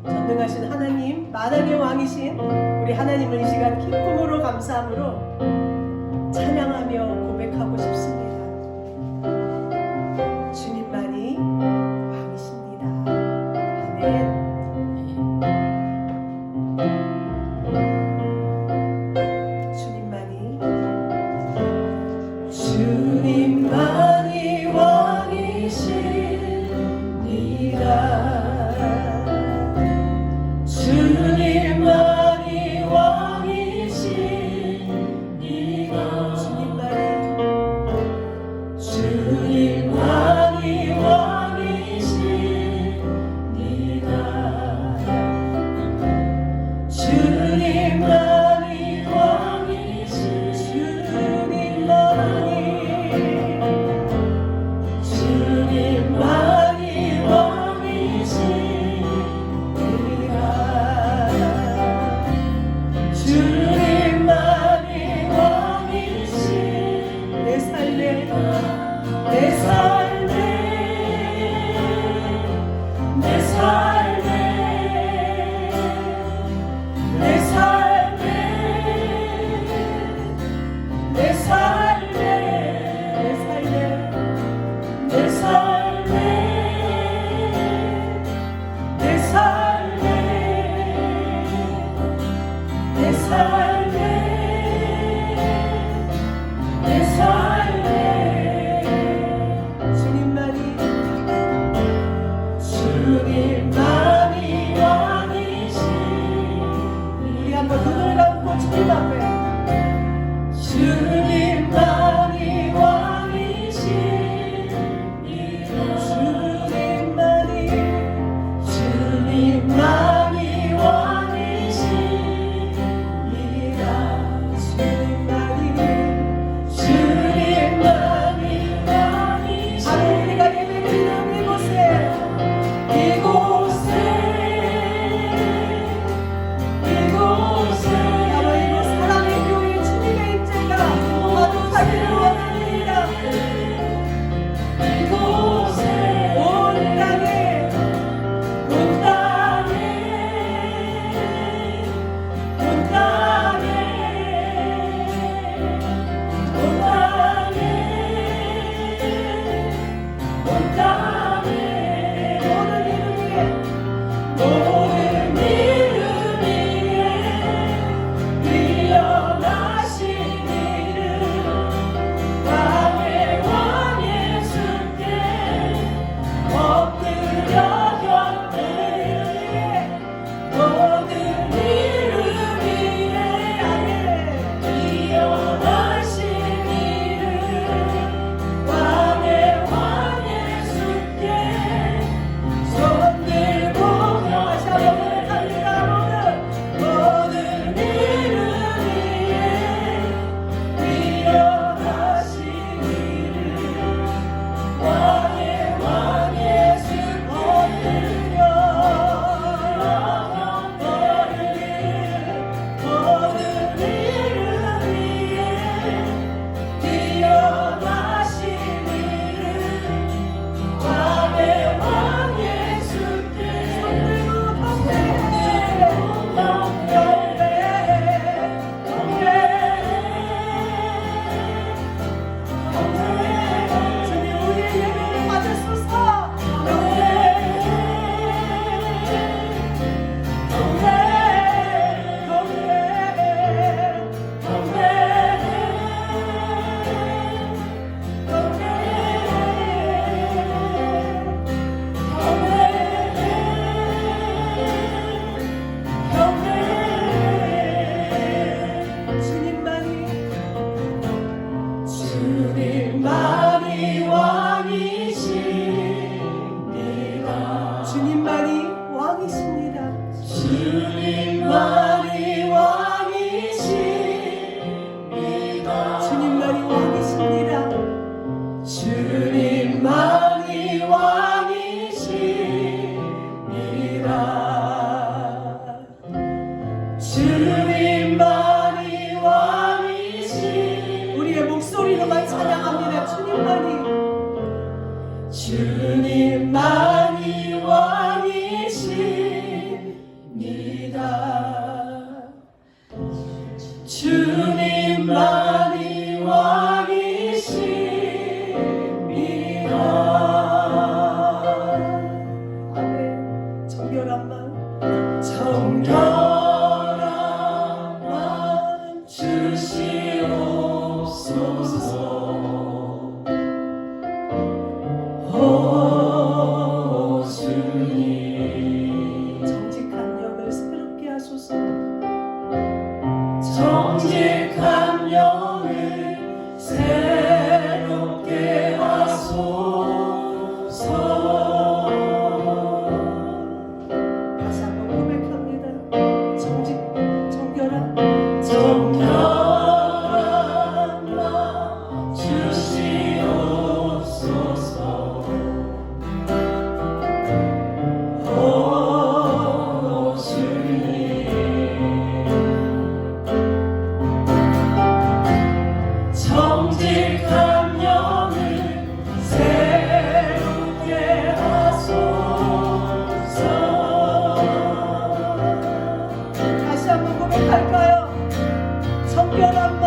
전능하신 하나님, 만왕의 왕이신 우리 하나님을 이 시간 기쁨으로 감사함으로 찬양하며 고백하고 싶습니다. 주님만이 왕이십니다. 아멘. 주님만이 왕이십니다. 주님만이 왕이십니다. 주님만이 왕이십니다. 주님만이 바로 우리가 예배드리는 이곳에 정결한 마음 주시옵소서. 오 주님 정직한 영을 새롭게 하소서. 정직한 영을 새롭게 하소서. 다시 한번 고백합니다. 정결한 마 주시옵소서. 오 주님 정직한 영을 새롭게 하소서. 다시 한번 고백할까요? 정결한 마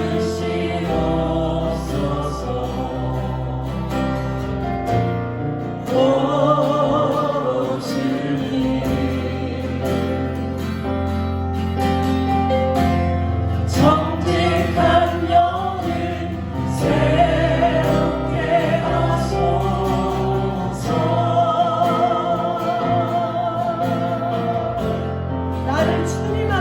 주시옵소서. 오 주님 정직한 영을 새롭게 하소서. 나를 주님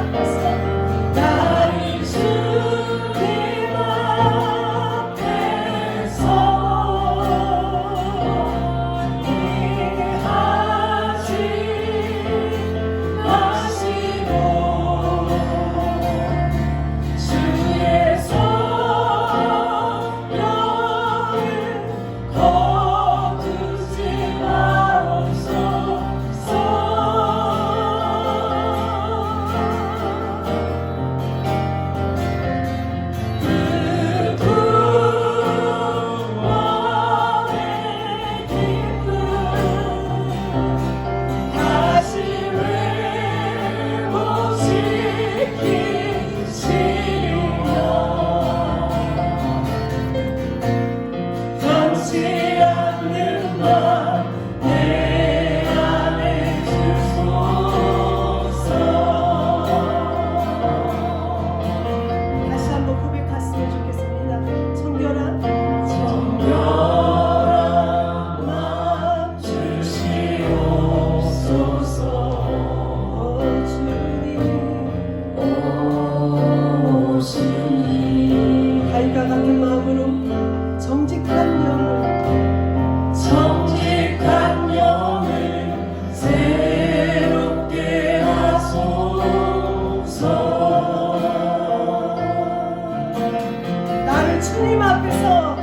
앞에서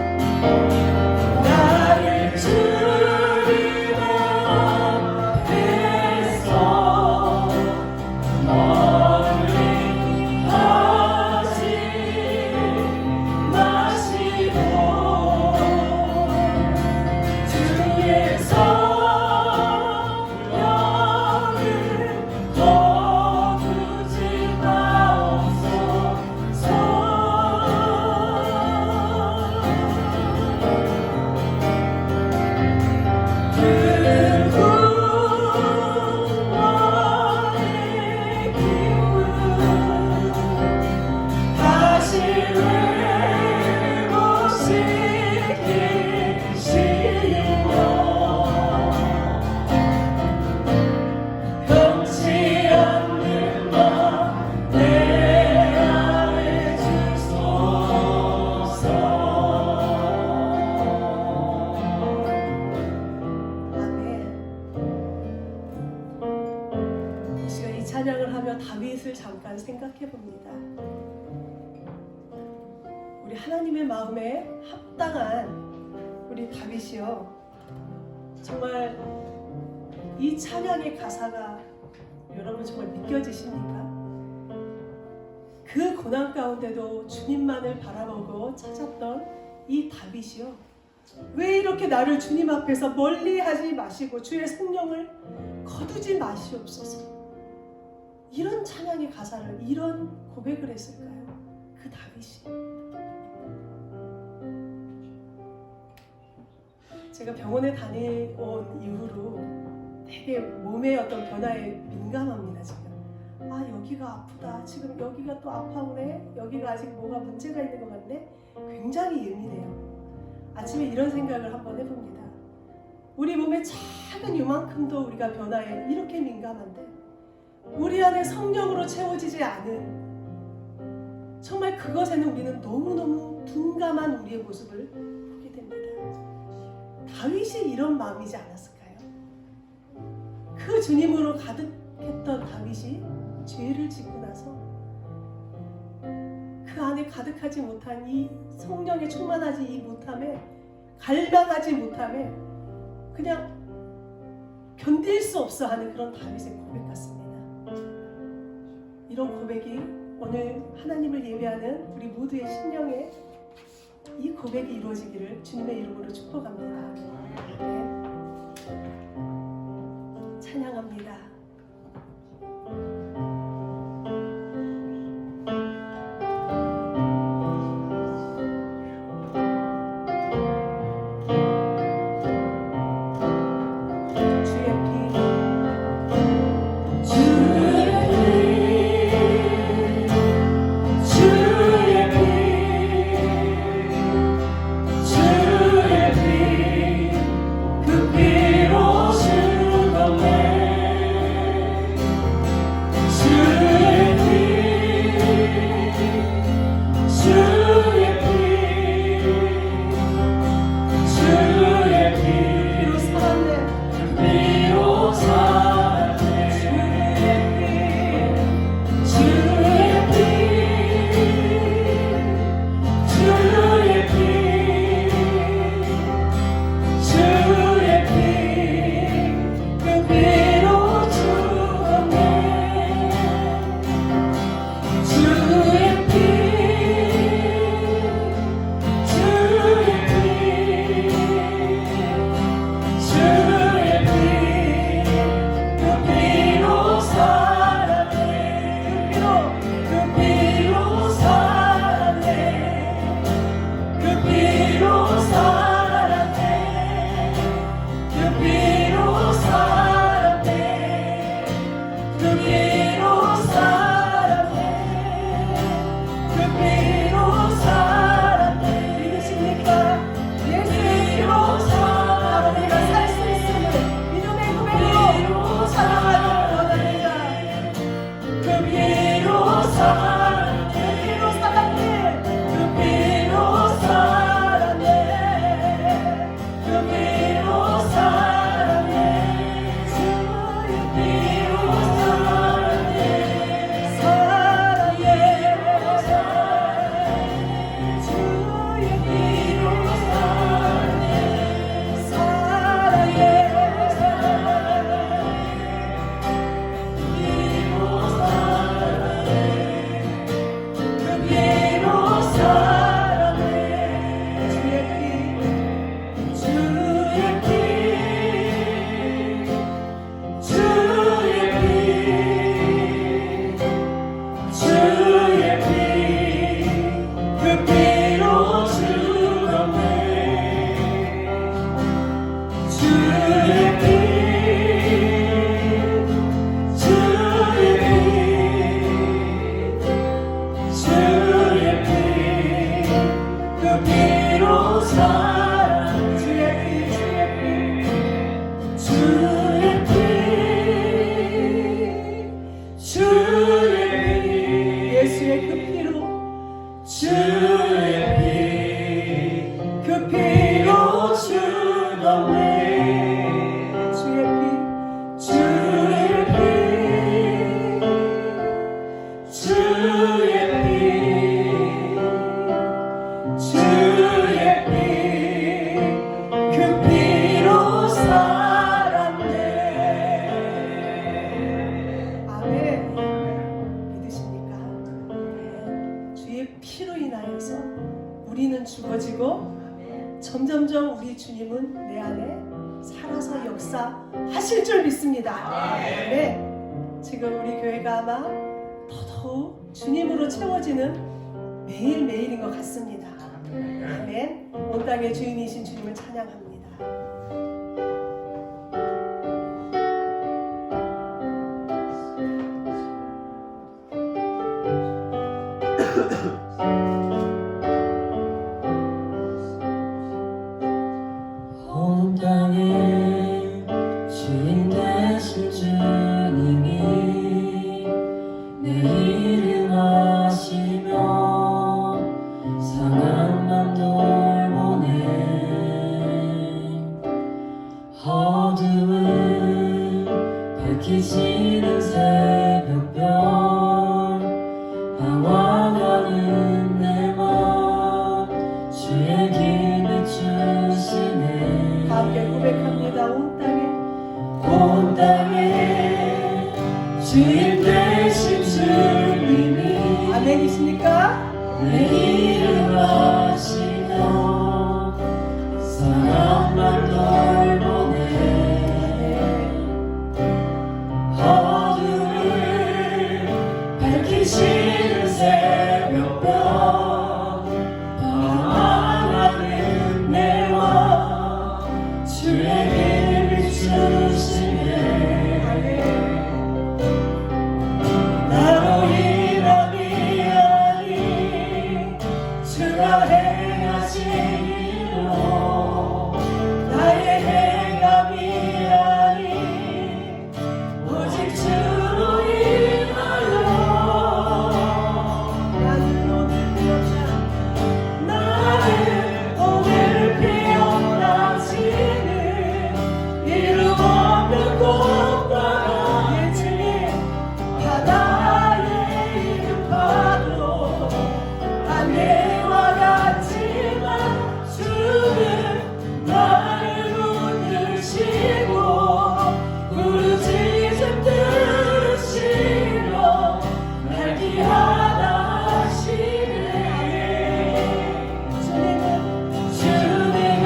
다윗을 잠깐 생각해 봅니다. 우리 하나님의 마음에 합당한 우리 다윗이요, 정말 이 찬양의 가사가 여러분 정말 믿겨지십니까? 그 고난 가운데도 주님만을 바라보고 찾았던 이 다윗이요, 왜 이렇게 나를 주님 앞에서 멀리하지 마시고 주의 성령을 거두지 마시옵소서, 이런 찬양의 가사를, 이런 고백을 했을까요? 그 다윗이 제가 병원에 다녀온 이후로 되게 몸의 어떤 변화에 민감합니다. 지금 여기가 아프다, 지금 여기가 또 아파오네, 여기가 아직 뭐가 문제가 있는 것 같네. 굉장히 예민해요. 아침에 이런 생각을 한번 해봅니다. 우리 몸의 작은 이만큼도 우리가 변화에 이렇게 민감한데 우리 안에 성령으로 채워지지 않은, 정말 그것에는 우리는 너무너무 둔감한 우리의 모습을 보게 됩니다. 다윗이 이런 마음이지 않았을까요? 그 주님으로 가득했던 다윗이 죄를 짓고 나서 그 안에 가득하지 못한 이 성령에 충만하지 못함에, 갈망하지 못함에 그냥 견딜 수 없어 하는 그런 다윗의 고백 같습니다. 이런 고백이 오늘 하나님을 예배하는 우리 모두의 심령에 이 고백이 이루어지기를 주님의 이름으로 축복합니다. 네. 찬양합니다. 점점점 우리 주님은 내 안에 살아서 역사하실 줄 믿습니다. 네, 지금 우리 교회가 아마 더더욱 주님으로 채워지는 매일매일인 것 같습니다. 아멘. 온 땅의 주인이신 주님을 찬양합니다. 온 땅의 주인 되신 주님이 내 이름 아시며 상한 돌보네. 어둠을 밝히시는 새벽별 방황하는 내 맘 주의 길 비추시네. 함께 고백합니다. 온 땅에 주인 되신 주님이 아멘이십니까? 내 이름 아시며 사랑만 돌보네. 어둠을 밝히시는 새벽별 방황하는 내 맘 주의 길 비추시네. 나로 인함이 아니 주가 행하신 일로 나의 행함이 아니 오직 주로 인하여 나는 오늘 피어나 지는 이름 없는 꽃과 예 주님 바다의 이름 파도 안개와 같지만 주는 나를 붙드시고 부르짖음 들으시며 날 귀하다 하시네. 주님은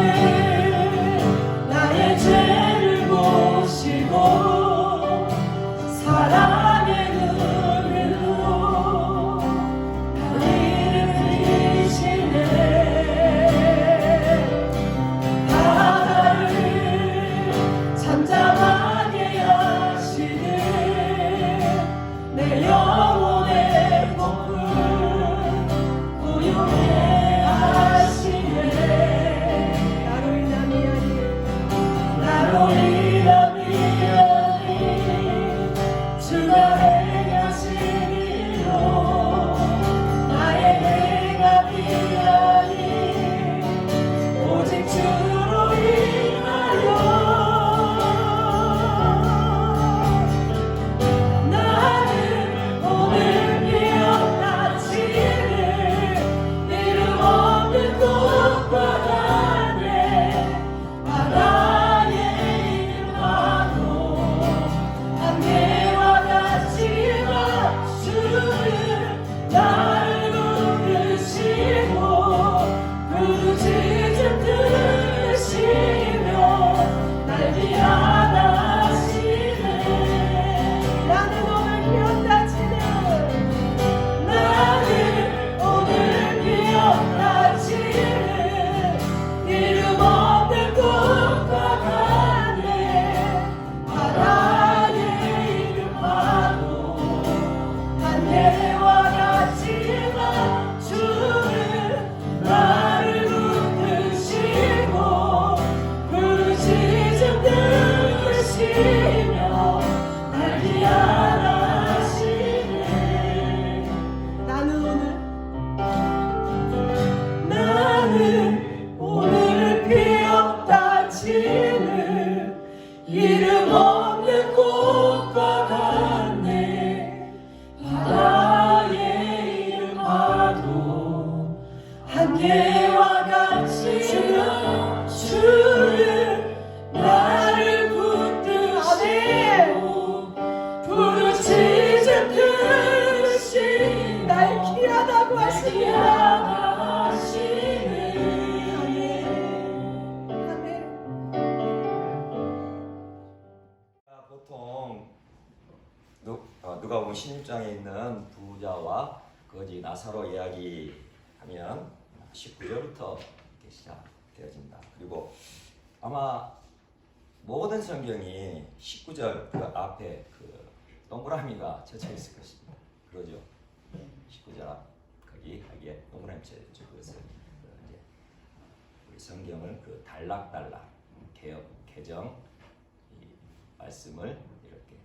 나의 죄를 보시고 사랑의 눈으로 우리를 비시네. 바다를 잠잠하게 하시는 내 영혼의 폭풍 고요해 하시네. 나로 인함이 아니 나로 인함이 아니 주가 행하신 일로 나의 행함이 아니 오직 주로 인하여 나는 오늘 피어나지는 이름 없는 꽃과 같네. 바다의 이름 파도 안개와 같지만 주는 나를 붙드시고 부르짖음 들으시며 날 귀하다 하시네. 나는 오늘 피었다 지는 나는 오늘 피어나지는 이름 없는 꽃과 같네. 바다의 이름 파도 안개와 같지만 주는 나를 붙드시고 부르짖음 들으시며 날 귀하다 하시네. 나는 오늘 피었다 지는 이름 없는 꽃과 같네. 바다의 이름 파도 안개와 같지만 주는 나를 붙드시고 부르짖음 들으시 날 귀하다고 하십니다. 아멘. 보통 누가복음 16장에 있는 부자와 거지 나사로 이야기하면 19절부터 이렇게 시작되어집니다. 그리고 아마 모든 성경이 19절 그 앞에 그 동그라미가 쳐져 있을 것입니다. 그러죠? 19절 앞 거기 하기에 동그라미 쳐져 있죠. 그것을 이제 우리 성경을 그 단락단락 개혁 개정 이 말씀을 이렇게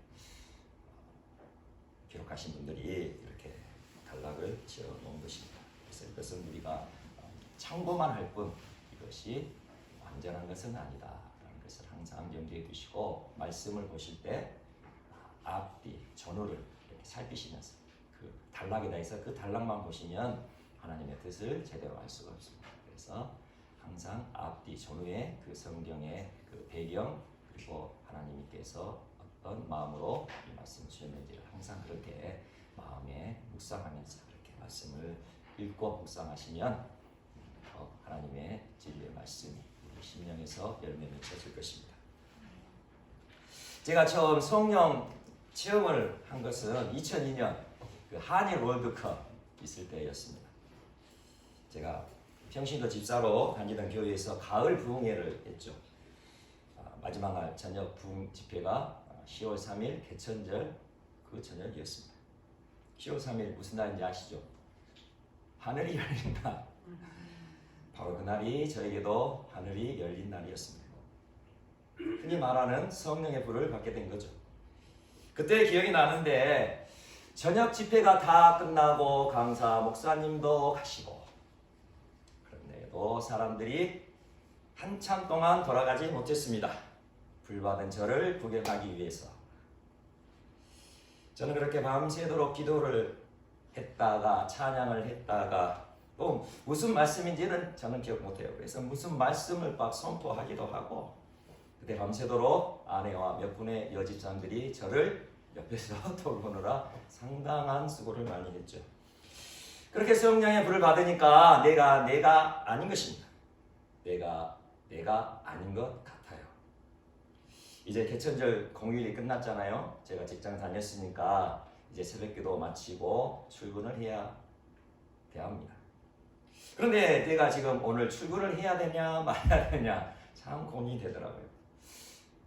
기록하신 분들이 이렇게 단락을 지어 놓은 것입니다. 그래서 이것은 우리가 참고만 할 뿐 이것이 완전한 것은 아니다라는 것을 항상 염두에 두시고 말씀을 보실 때 앞뒤 전후를 이렇게 살피시면서 그 단락에다 해서 그 단락만 보시면 하나님의 뜻을 제대로 알 수가 없습니다. 그래서 항상 앞뒤 전후의 그 성경의 그 배경 그리고 하나님께서 어떤 마음으로 이 말씀을 주셨는지를 항상 그렇게 마음에 묵상하면서 그렇게 말씀을 읽고 묵상하시면 더 하나님의 진리의 말씀이 우리 심령에서 열매 맺혀질 것입니다. 제가 처음 성령 체험을 한 것은 2002년 그 한일 월드컵 있을 때였습니다. 제가 평신도 집사로 다니던 교회에서 가을 부흥회를 했죠. 마지막 날 저녁 부흥 집회가 10월 3일 개천절 그 저녁이었습니다. 10월 3일 무슨 날인지 아시죠? 하늘이 열린 날. 바로 그날이 저에게도 하늘이 열린 날이었습니다. 흔히 말하는 성령의 불을 받게 된 거죠. 그때 기억이 나는데 저녁 집회가 다 끝나고 강사 목사님도 가시고 그런데도 사람들이 한참 동안 돌아가지 못했습니다. 불받은 저를 구경하기 위해서. 저는 그렇게 밤새도록 기도를 했다가 찬양을 했다가 또 무슨 말씀인지는 저는 기억 못해요. 그래서 무슨 말씀을 막 선포하기도 하고 그때 밤새도록 아내와 몇 분의 여집사님들이 저를 옆에서 돌보느라 상당한 수고를 많이 했죠. 그렇게 성령의 불을 받으니까 내가 아닌 것입니다. 내가 아닌 것 같아요. 이제 개천절 공휴일이 끝났잖아요. 제가 직장 다녔으니까 이제 새벽기도 마치고 출근을 해야 합니다. 그런데 내가 지금 오늘 출근을 해야 되냐 말아야 되냐 참 고민이 되더라고요.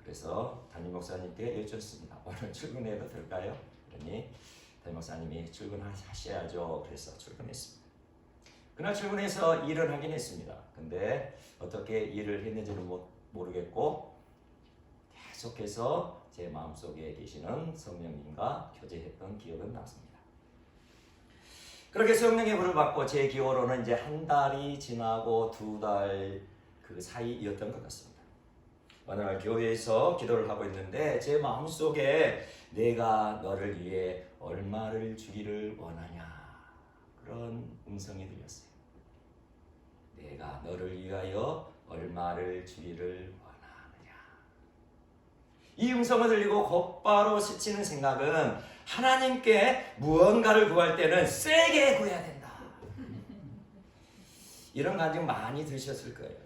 그래서 담임 목사님께 여쭙습니다. 오늘 출근해도 될까요? 그러니 담임 목사님이 출근하셔야죠. 그래서 출근했습니다. 그날 출근해서 일을 하긴 했습니다. 근데 어떻게 일을 했는지는 모르겠고 계속해서 제 마음속에 계시는 성령님과 교제했던 기억은 남습니다. 그렇게 성령의 불을 받고 제 기호로는 이제 한 달이 지나고 2달 그 사이였던 것 같습니다. 어느 날 교회에서 기도를 하고 있는데 제 마음속에 내가 너를 위해 얼마를 주기를 원하냐 그런 음성이 들렸어요. 내가 너를 위하여 얼마를 주기를 원하느냐. 이 음성을 들리고 곧바로 스치는 생각은 하나님께 무언가를 구할 때는 세게 구해야 된다. 이런 감정 많이 드셨을 거예요.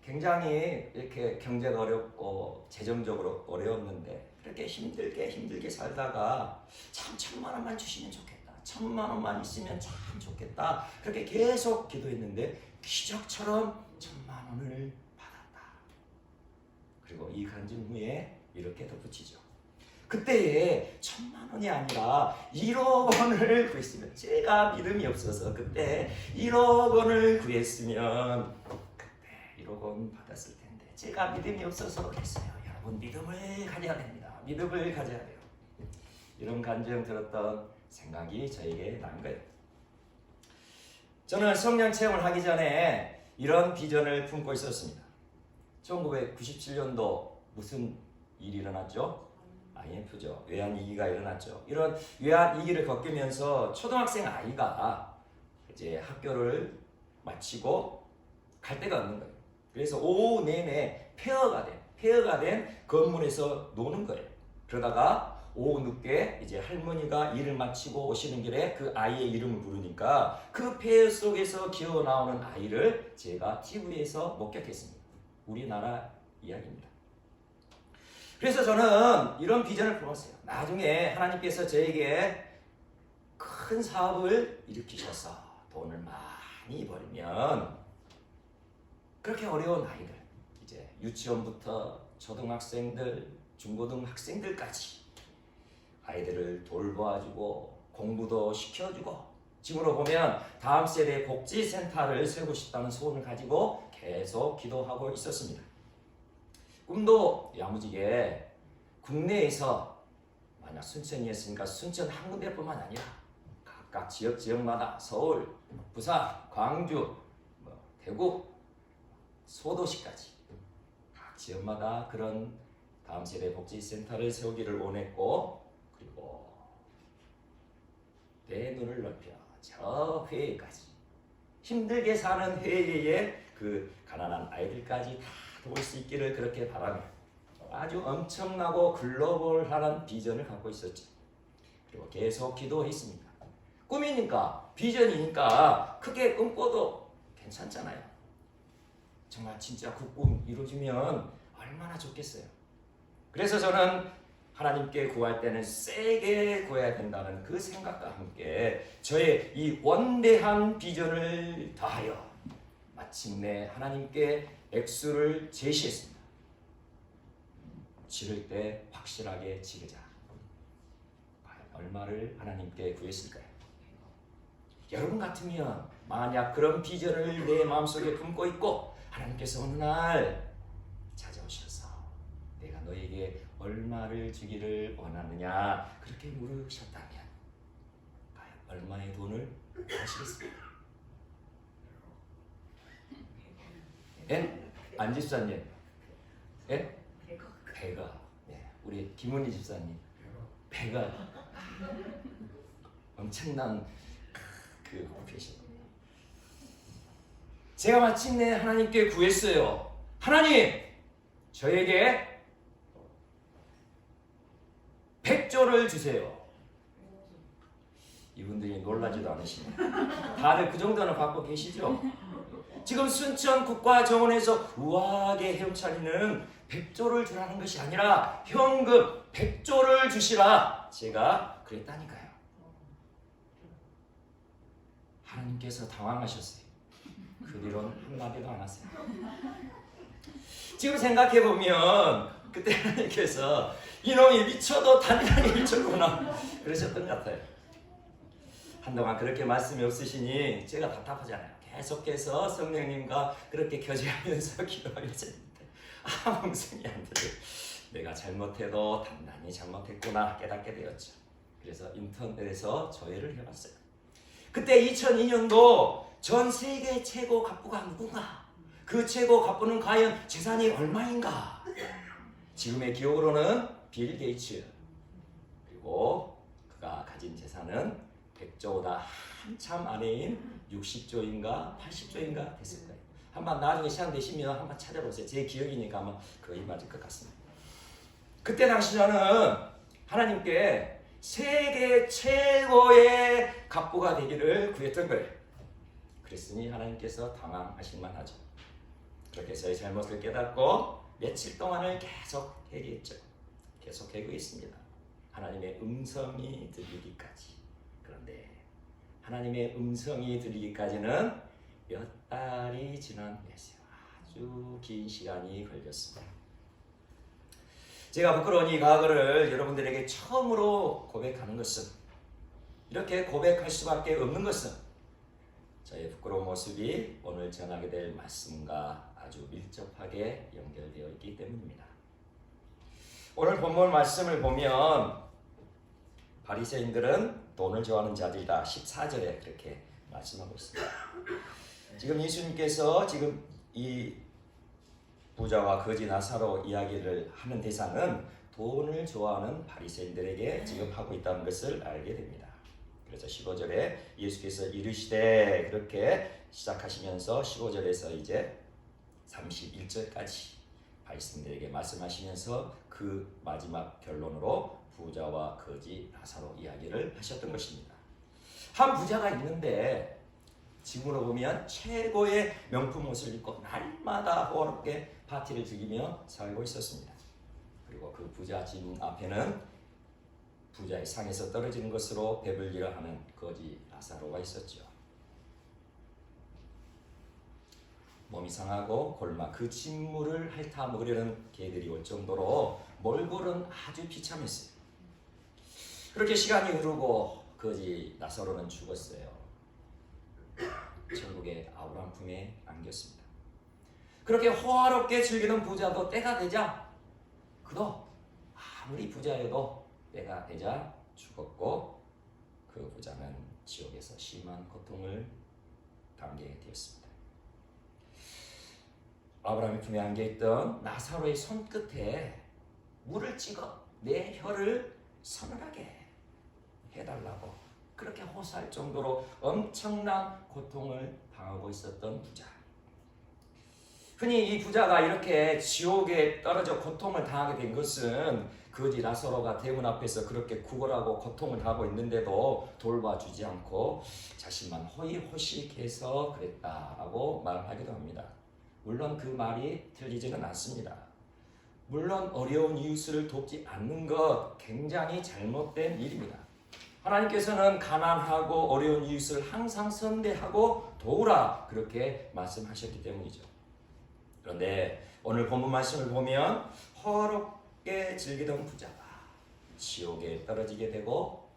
굉장히 이렇게 경제가 어렵고 재정적으로 어려웠는데 그렇게 힘들게 살다가 참 1,000만 원만 주시면 좋겠다. 1,000만 원만 있으면 참 좋겠다. 그렇게 계속 기도했는데 기적처럼 1,000만 원을 받았다. 그리고 이 간증 후에 이렇게 덧붙이죠. 그때에 1,000만 원이 아니라 1억 원을 구했으면 제가 믿음이 없어서 그때 1억 원을 구했으면 그때 1억 원 받았을 텐데 제가 믿음이 없어서 그랬어요. 여러분 믿음을 가져야 됩니다. 믿음을 가져야 돼요. 이런 간증 들었던 생각이 저에게 난 거예요. 저는 성령 체험을 하기 전에 이런 비전을 품고 있었습니다. 1997년도 무슨 일이 일어났죠? IMF죠. 외환위기가 일어났죠. 이런 외환위기를 겪으면서 초등학생 아이가 이제 학교를 마치고 갈 데가 없는 거예요. 그래서 오후 내내 폐허가 된 건물에서 노는 거예요. 그러다가 오후 늦게 이제 할머니가 일을 마치고 오시는 길에 그 아이의 이름을 부르니까 그 폐허 속에서 기어 나오는 아이를 제가 TV에서 목격했습니다. 우리나라 이야기입니다. 그래서 저는 이런 비전을 품었어요. 나중에 하나님께서 저에게 큰 사업을 일으키셔서 돈을 많이 버리면 그렇게 어려운 아이들, 이제 유치원부터 초등학생들, 중고등학생들까지 아이들을 돌봐주고 공부도 시켜주고, 지금으로 보면 다음 세대 복지센터를 세우고 싶다는 소원을 가지고 계속 기도하고 있었습니다. 꿈도 야무지게 국내에서, 만약 순천이었으니까 순천 한 군데뿐만 아니라 각각 지역마다 서울, 부산, 광주, 대구, 소도시까지 각 지역마다 그런 다음 세대 복지센터를 세우기를 원했고, 그리고 내 눈을 넓혀 저 회의까지, 힘들게 사는 회의에 그 가난한 아이들까지 다 도울 수 있기를 그렇게 바라며 아주 엄청나고 글로벌한 비전을 갖고 있었죠. 그리고 계속 기도했습니다. 꿈이니까, 비전이니까 크게 꿈꿔도 괜찮잖아요. 정말 진짜 그 꿈 이루어지면 얼마나 좋겠어요. 그래서 저는 하나님께 구할 때는 세게 구해야 된다는 그 생각과 함께 저의 이 원대한 비전을 다하여 마침내 하나님께 액수를 제시했습니다. 지를 때 확실하게 지르자. 얼마를 하나님께 구했을까요? 여러분 같으면 만약 그런 비전을 내 마음속에 품고 있고 하나님께서 어느 날 찾아오셔서 내가 너에게 얼마를 주기를 원하느냐 그렇게 물으셨다면 과연 얼마의 돈을 하시겠습니까? 예? 안 집사님, 예? 100억. 예. 우리 김은희 집사님 100억. 엄청난 그 목표이십니다. 제가 마침내 하나님께 구했어요. 하나님, 저에게 100조를 주세요. 이분들이 놀라지도 않으시네요. 다들 그 정도는 갖고 계시죠? 지금 순천 국가정원에서 우아하게 헤엄차리는 100조를 주라는 것이 아니라 현금 100조를 주시라 제가 그랬다니까요. 하나님께서 당황하셨어요. 그 뒤로는 한마디도 안 하세요. 지금 생각해보면 그때 하나님께서 이놈이 미쳐도 단단히 미쳤구나 그러셨던 것 같아요. 한동안 그렇게 말씀이 없으시니 제가 답답하잖아요. 계속해서 성령님과 그렇게 교제하면서 기도하였는데 아무 음성이 안 들려요. 내가 잘못해도 단단히 잘못했구나 깨닫게 되었죠. 그래서 인터넷에서 조회를 해봤어요. 그때 2002년도 전 세계 최고 갑부가 누군가? 그 최고 갑부는 과연 재산이 얼마인가? 지금의 기억으로는 빌 게이츠, 그리고 그가 가진 재산은 100조보다 한참 아래인 60조인가 80조인가 됐을 거예요. 한번 나중에 시간 되시면 한번 찾아보세요. 제 기억이니까 아마 거의 맞을 것 같습니다. 그때 당시 저는 하나님께 세계 최고의 갑부가 되기를 구했던 거예요. 그랬으니 하나님께서 당황하실 만하죠. 그렇게 해서의 잘못을 깨닫고 며칠 동안을 계속 회개했죠. 계속 회개했습니다. 하나님의 음성이 들리기까지. 그런데 하나님의 음성이 들리기까지는 몇 달이 지난 후였어요. 아주 긴 시간이 걸렸습니다. 제가 부끄러운 이 과거를 여러분들에게 처음으로 고백하는 것은, 이렇게 고백할 수밖에 없는 것은 저의 부끄러운 모습이 오늘 전하게 될 말씀과 아주 밀접하게 연결되어 있기 때문입니다. 오늘 본문 말씀을 보면 바리새인들은 돈을 좋아하는 자들이다. 14절에 그렇게 말씀하고 있습니다. 지금 예수님께서 지금 이 부자와 거지 나사로 이야기를 하는 대상은 돈을 좋아하는 바리새인들에게 지금 하고 있다는 것을 알게 됩니다. 그래서 15절에 예수께서 이르시되 그렇게 시작하시면서 15절에서 이제 31절까지 바리새인들에게 말씀하시면서 그 마지막 결론으로 부자와 거지 나사로 이야기를 하셨던 것입니다. 한 부자가 있는데 지금으로 보면 최고의 명품 옷을 입고 날마다 호화롭게 파티를 즐기며 살고 있었습니다. 그리고 그 부자 집 앞에는 부자의 상에서 떨어지는 것으로 배불리라 하는 거지 나사로가 있었죠. 몸이 상하고 골마 그 진물을 핥아 먹으려는 개들이 올 정도로 몰골은 아주 비참했어요. 그렇게 시간이 흐르고 거지 나사로는 죽었어요. 천국의 아브라함 품에 안겼습니다. 그렇게 호화롭게 즐기던 부자도 때가 되자 그도 아무리 부자여도 때가 되자 죽었고 그 부자는 지옥에서 심한 고통을 당하게 되었습니다. 아브라함의 품에 안겨있던 나사로의 손끝에 물을 찍어 내 혀를 서늘하게 해달라고 그렇게 호소할 정도로 엄청난 고통을 당하고 있었던 부자. 흔히 이 부자가 이렇게 지옥에 떨어져 고통을 당하게 된 것은 거지 나사로가 대문 앞에서 그렇게 구걸하고 고통을 당하고 있는데도 돌봐주지 않고 자신만 호의호식해서 그랬다라고 말하기도 합니다. 물론 그 말이 틀리지는 않습니다. 물론 어려운 이웃을 돕지 않는 것 굉장히 잘못된 일입니다. 하나님께서는 가난하고 어려운 이웃을 항상 선대하고 도우라 그렇게 말씀하셨기 때문이죠. 그런데 오늘 본문 말씀을 보면 호화롭게 즐기던 부자가 지옥에 떨어지게 되고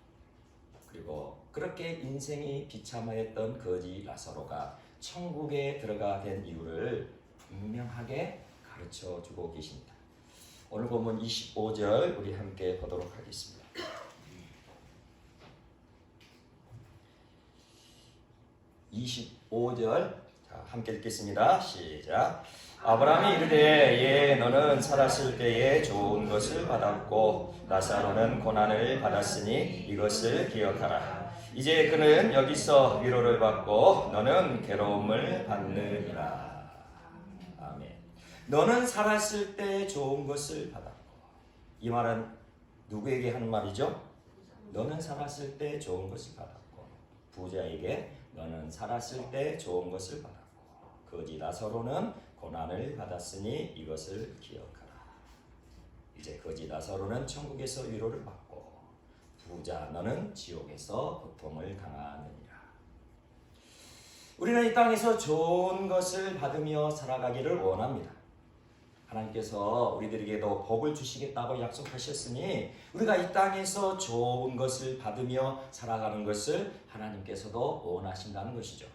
그리고 그렇게 인생이 비참하였던 거지 나사로가 천국에 들어가 된 이유를 분명하게 가르쳐 주고 계십니다. 오늘 본문 25절 우리 함께 보도록 하겠습니다. 25절 함께 읽겠습니다. 시작. 아브라함이 이르되 너는 살았을 때에 좋은 것을 받았고 나사로는 고난을 받았으니 이것을 기억하라. 이제 그는 여기서 위로를 받고 너는 괴로움을 받느니라. 아멘. 너는 살았을 때 좋은 것을 받았고, 이 말은 누구에게 하는 말이죠? 너는 살았을 때 좋은 것을 받았고, 부자에게 너는 살았을 때 좋은 것을 받았고, 거지 나사로는 고난을 받았으니 이것을 기억하라. 이제 거지 나사로는 천국에서 위로를 받고, 부자 너는 지옥에서 고통을 당하느니라. 우리는 이 땅에서 좋은 것을 받으며 살아가기를 원합니다. 하나님께서 우리들에게도 복을 주시겠다고 약속하셨으니 우리가 이 땅에서 좋은 것을 받으며 살아가는 것을 하나님께서도 원하신다는 것이죠.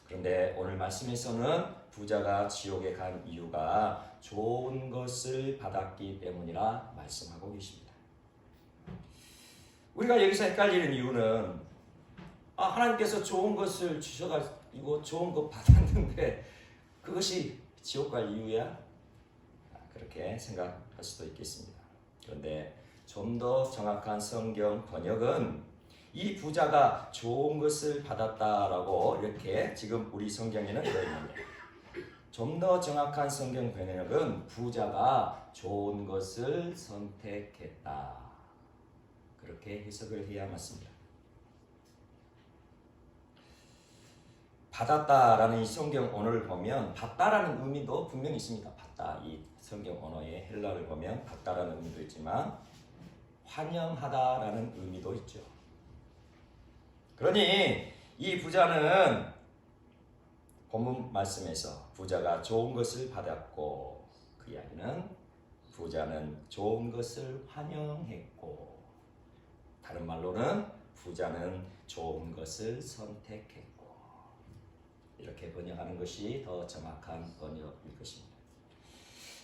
그런데 오늘 말씀에서는 부자가 지옥에 간 이유가 좋은 것을 받았기 때문이라 말씀하고 계십니다. 우리가 여기서 헷갈리는 이유는 하나님께서 좋은 것을 주셔가지고 좋은 것 받았는데 그것이 지옥 갈 이유야? 그렇게 생각할 수도 있겠습니다. 그런데 좀 더 정확한 성경 번역은 이 부자가 좋은 것을 받았다라고 이렇게 지금 우리 성경에는 되어 있는데, 좀 더 정확한 성경 번역은 부자가 좋은 것을 선택했다, 그렇게 해석을 해야 맞습니다. 받았다라는 이 성경 언어를 보면 받다라는 의미도 분명히 있습니다. 받다, 이 성경 언어의 헬라를 보면 받다라는 의미도 있지만 환영하다라는 의미도 있죠. 그러니 이 부자는 본문 말씀에서 부자가 좋은 것을 받았고, 그 이야기는 부자는 좋은 것을 환영했고, 다른 말로는 부자는 좋은 것을 선택했고, 이렇게 번역하는 것이 더 정확한 번역일 것입니다.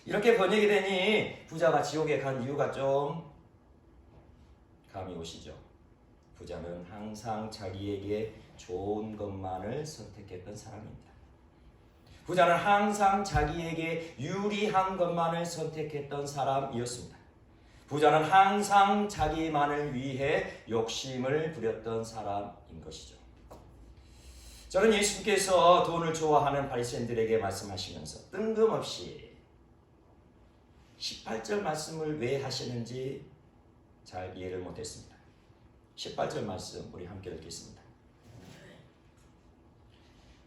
이렇게 번역이 되니 부자가 지옥에 간 이유가 좀 감이 오시죠? 부자는 항상 자기에게 좋은 것만을 선택했던 사람입니다. 부자는 항상 자기에게 유리한 것만을 선택했던 사람이었습니다. 부자는 항상 자기만을 위해 욕심을 부렸던 사람인 것이죠. 저는 예수께서 돈을 좋아하는 바리새인들에게 말씀하시면서 뜬금없이 18절 말씀을 왜 하시는지 잘 이해를 못했습니다. 18절 말씀 우리 함께 읽겠습니다.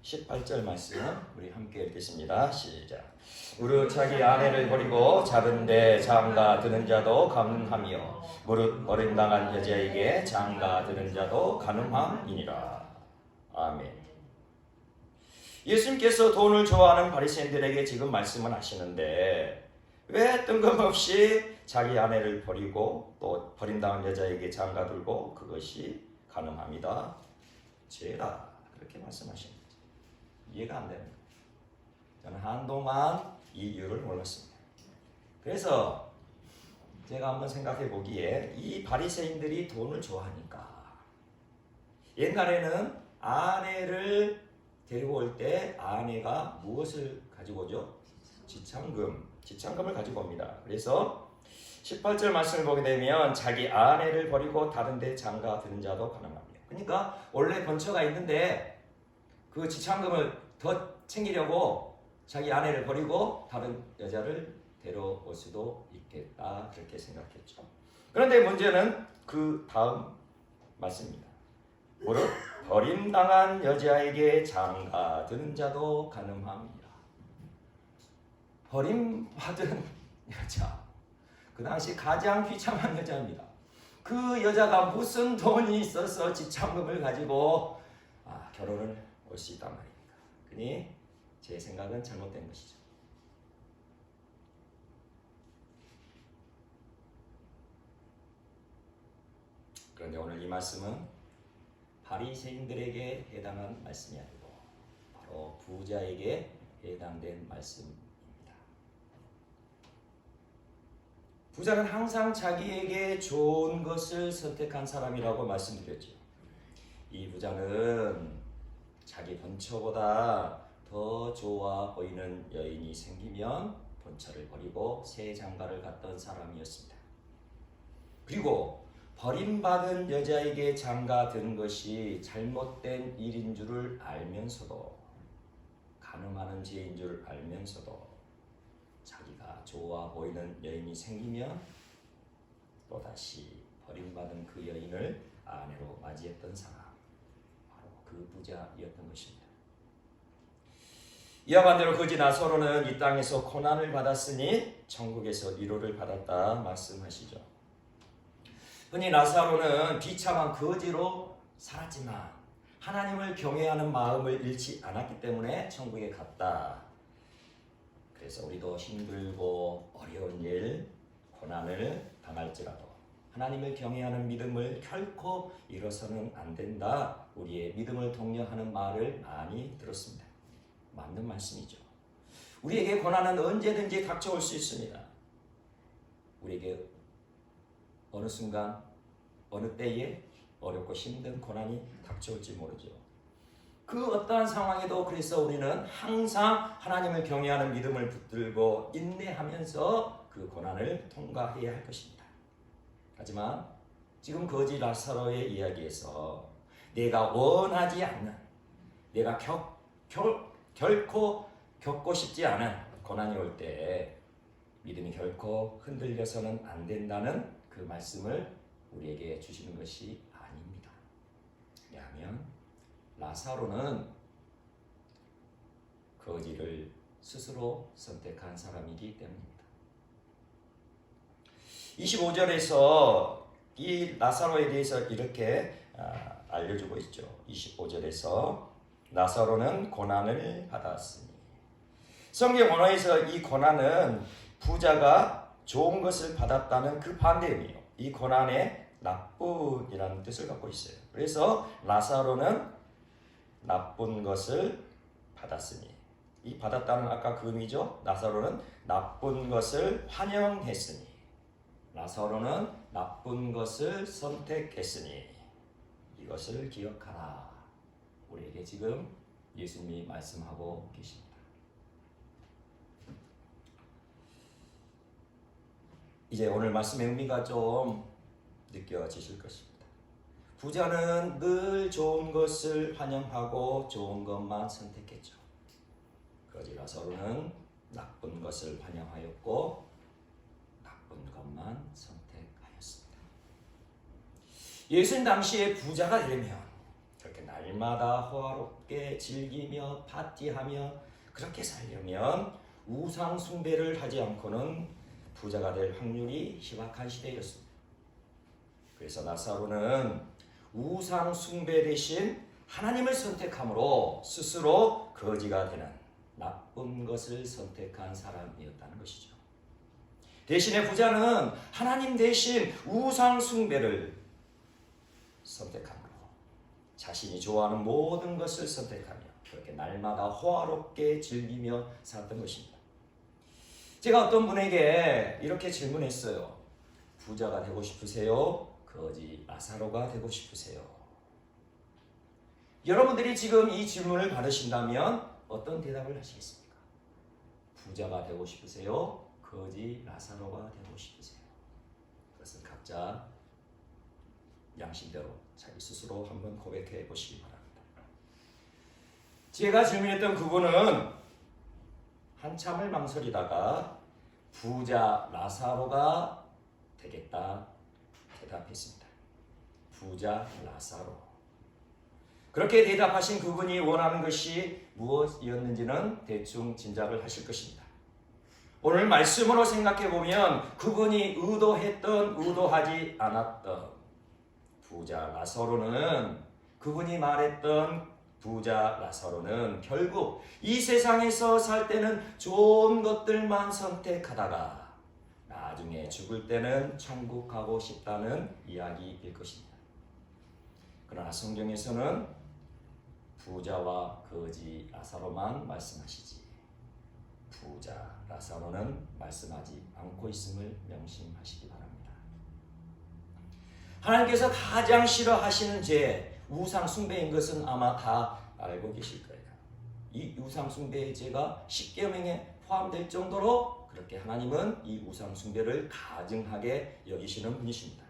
18절 말씀 우리 함께 읽겠습니다. 시작. 무릇 자기 아내를 버리고 작은 데 장가 드는 자도 가능하며 무릇 버림당한 여자에게 장가 드는 자도 가능함이니라. 아멘. 예수님께서 돈을 좋아하는 바리새인들에게 지금 말씀을 하시는데 왜 뜬금없이 자기 아내를 버리고 또 버린다는 여자에게 장가들고 그것이 가늠합니다. 죄라 그렇게 말씀하시는 거죠. 이해가 안 됩니다. 저는 한동안 이 이유를 몰랐습니다. 그래서 제가 한번 생각해 보기에 이 바리새인들이 돈을 좋아하니까 옛날에는 아내를 데리고 올 때 아내가 무엇을 가지고 오죠? 지참금을 가지고 옵니다. 그래서 18절 말씀을 보게 되면 자기 아내를 버리고 다른 데 장가 드는 자도 가능합니다. 그러니까 원래 번처가 있는데 그 지참금을 더 챙기려고 자기 아내를 버리고 다른 여자를 데려올 수도 있겠다 그렇게 생각했죠. 그런데 문제는 그 다음 말씀입니다. 무릇 버림당한 여자에게 장가 드는 자도 가늠합니다. 버림받은 여자, 그 당시 가장 비참한 여자입니다. 그 여자가 무슨 돈이 있어서 지참금을 가지고 결혼을 올 수 있단 말입니까? 그니 제 생각은 잘못된 것이죠. 그런데 오늘 이 말씀은 바리새인들에게 해당한 말씀이 아니고 바로 부자에게 해당된 말씀입니다. 부자는 항상 자기에게 좋은 것을 선택한 사람이라고 말씀드렸죠. 이 부자는 자기 번처보다 더 좋아 보이는 여인이 생기면 번처를 버리고 새 장가를 갔던 사람이었습니다. 그리고 버림받은 여자에게 장가 든 것이 잘못된 일인 줄을 알면서도 가늠하는 죄인 줄 알면서도 자기가 좋아 보이는 여인이 생기면 또다시 버림받은 그 여인을 아내로 맞이했던 사람, 바로 그 부자였던 것입니다. 이와 반대로 거지 나사로는 이 땅에서 고난을 받았으니 천국에서 위로를 받았다 말씀하시죠. 흔히 나사로는 비참한 거지로 살았지만 하나님을 경외하는 마음을 잃지 않았기 때문에 천국에 갔다. 그래서 우리도 힘들고 어려운 일, 고난을 당할지라도 하나님을 경외하는 믿음을 결코 잃어서는 안 된다. 우리의 믿음을 독려하는 말을 많이 들었습니다. 맞는 말씀이죠. 우리에게 고난은 언제든지 닥쳐올 수 있습니다. 우리에게 어느 순간, 어느 때에 어렵고 힘든 고난이 닥쳐올지 모르죠. 그 어떠한 상황에도 그래서 우리는 항상 하나님을 경외하는 믿음을 붙들고 인내하면서 그 고난을 통과해야 할 것입니다. 하지만 지금 거지 나사로의 이야기에서 내가 원하지 않는, 내가 결코 겪고 싶지 않은 고난이 올 때 믿음이 결코 흔들려서는 안 된다는 그 말씀을 우리에게 주시는 것이 아닙니다. 왜냐하면 나사로는 거지를 스스로 선택한 사람이기 때문입니다. 25절에서 이 나사로에 대해서 이렇게 알려주고 있죠. 25절에서 나사로는 고난을 받았으니, 성경 언어에서 이 고난은 부자가 좋은 것을 받았다는 그 반대 의미예요. 이 고난에 나쁜이라는 뜻을 갖고 있어요. 그래서 나사로는 나쁜 것을 받았으니, 이 받았다는 아까 그 의미죠. 나사로는 나쁜 것을 환영했으니, 나사로는 나쁜 것을 선택했으니 이것을 기억하라. 우리에게 지금 예수님이 말씀하고 계십니다. 이제 오늘 말씀의 의미가 좀 느껴지실 것입니다. 부자는 늘 좋은 것을 환영하고 좋은 것만 선택했죠. 거지 나사로는 나쁜 것을 환영하였고 나쁜 것만 선택하였습니다. 예수님 당시에 부자가 되면 그렇게 날마다 호화롭게 즐기며 파티하며 그렇게 살려면 우상 숭배를 하지 않고는 부자가 될 확률이 희박한 시대였습니다. 그래서 나사로는 우상 숭배 대신 하나님을 선택함으로 스스로 거지가 되는 나쁜 것을 선택한 사람이었다는 것이죠. 대신에 부자는 하나님 대신 우상 숭배를 선택함으로 자신이 좋아하는 모든 것을 선택하며 그렇게 날마다 호화롭게 즐기며 살았던 것입니다. 제가 어떤 분에게 이렇게 질문했어요. 부자가 되고 싶으세요? 거지 라사로가 되고 싶으세요? 여러분들이 지금 이 질문을 받으신다면 어떤 대답을 하시겠습니까? 부자가 되고 싶으세요? 거지 라사로가 되고 싶으세요? 그것은 각자 양심대로 자기 스스로 한번 고백해 보시기 바랍니다. 제가 질문했던 그분은 한참을 망설이다가 부자 라사로가 되겠다 대답했습니다. 부자 라사로. 그렇게 대답하신 그분이 원하는 것이 무엇이었는지는 대충 짐작을 하실 것입니다. 오늘 말씀으로 생각해 보면 그분이 의도했던 의도하지 않았던 부자 라사로는 그분이 말했던 부자 라사로는 결국 이 세상에서 살 때는 좋은 것들만 선택하다가 나중에 죽을 때는 천국 가고 싶다는 이야기일 것입니다. 그러나 성경에서는 부자와 거지 라사로만 말씀하시지 부자 라사로는 말씀하지 않고 있음을 명심하시기 바랍니다. 하나님께서 가장 싫어하시는 죄 우상 숭배인 것은 아마 다 알고 계실 거예요. 이 우상 숭배의 죄가 십계명에 포함될 정도로 그렇게 하나님은 이 우상 숭배를 가증하게 여기시는 분이십니다.